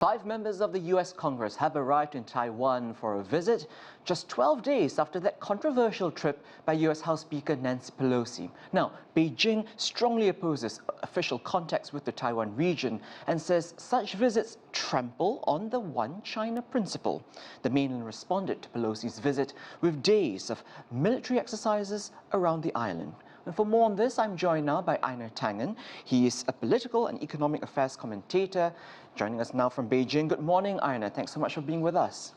5 members of the US Congress have arrived in Taiwan for a visit just 12 days after that controversial trip by US House Speaker Nancy Pelosi. Now, Beijing strongly opposes official contacts with the Taiwan region and says such visits trample on the One China principle. The mainland responded to Pelosi's visit with days of military exercises around the island. And for more on this, I'm joined now by Einar Tangen. He is a political and economic affairs commentator, joining us now from Beijing. Good morning, Einar. Thanks so much for being with us.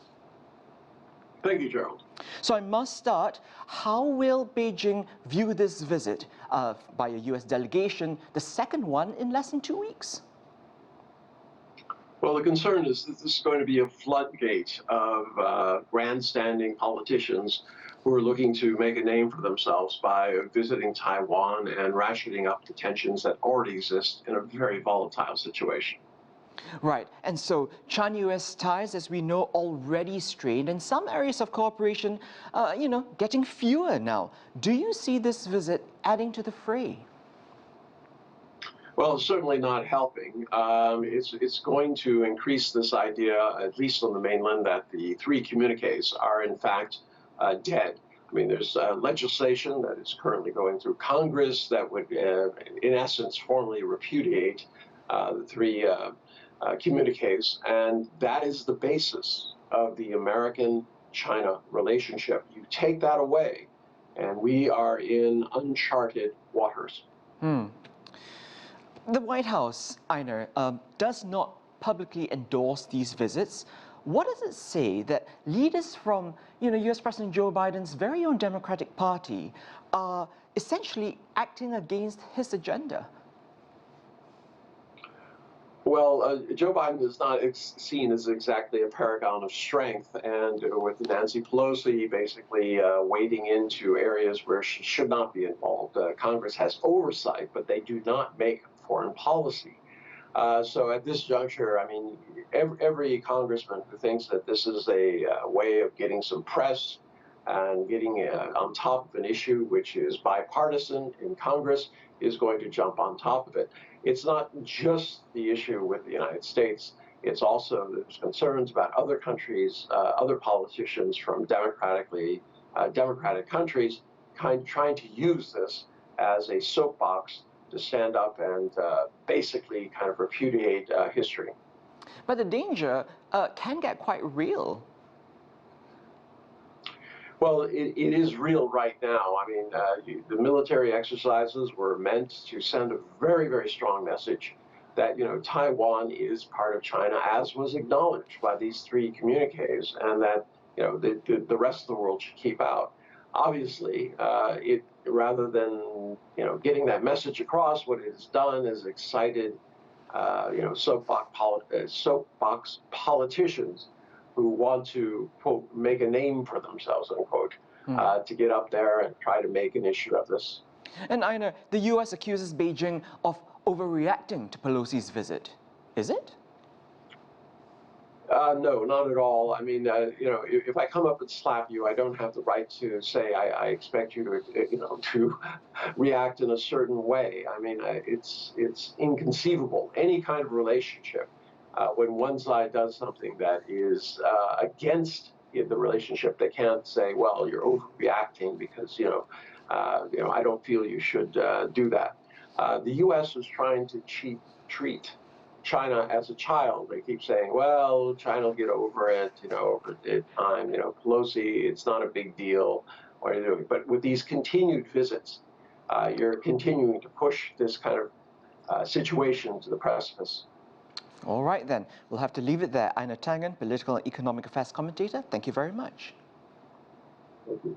Thank you, Gerald. So I must start. How will Beijing view this visit by a US delegation, the second one in less than 2 weeks? Well, the concern is that this is going to be a floodgate of grandstanding politicians who are looking to make a name for themselves by visiting Taiwan and ratcheting up the tensions that already exist in a very volatile situation. Right, and so China-US ties, as we know, already strained, and some areas of cooperation, getting fewer now. Do you see this visit adding to the fray? Well, it's certainly not helping. It's going to increase this idea, at least on the mainland, that the 3 communiques are in fact dead. I mean, there's legislation that is currently going through Congress that would, in essence, formally repudiate the 3 communiques, and that is the basis of the American-China relationship. You take that away, and we are in uncharted waters. The White House, Einar, does not publicly endorse these visits. What does it say that leaders from, US President Joe Biden's very own Democratic Party are essentially acting against his agenda? Well, Joe Biden is not seen as exactly a paragon of strength, and with Nancy Pelosi basically wading into areas where she should not be involved. Congress has oversight, but they do not make foreign policy. So at this juncture, I mean, every congressman who thinks that this is a way of getting some press and getting on top of an issue which is bipartisan in Congress is going to jump on top of it. It's not just the issue with the United States. It's also there's concerns about other countries, other politicians from democratic countries trying to use this as a soapbox to stand up and basically kind of repudiate history. But the danger can get quite real. Well, it is real right now. I mean, the military exercises were meant to send a very, very strong message that, Taiwan is part of China, as was acknowledged by these 3 communiques, and that, the rest of the world should keep out. Obviously, rather than, getting that message across, what it has done is excited, soapbox politicians who want to, quote, make a name for themselves, unquote, to get up there and try to make an issue of this. And Einar, the US accuses Beijing of overreacting to Pelosi's visit. Is it? No, not at all. I mean, if I come up and slap you, I don't have the right to say I expect you to, to react in a certain way. I mean, it's inconceivable. Any kind of relationship, when one side does something that is against the relationship, they can't say, well, you're overreacting because, I don't feel you should do that. The U.S. is trying to treat China as a child. They keep saying, well, China will get over it, over time, Pelosi, it's not a big deal. What are you doing? But with these continued visits, you're continuing to push this kind of situation to the precipice. All right, then. We'll have to leave it there. Einar Tangen, political and economic affairs commentator, thank you very much. Thank you.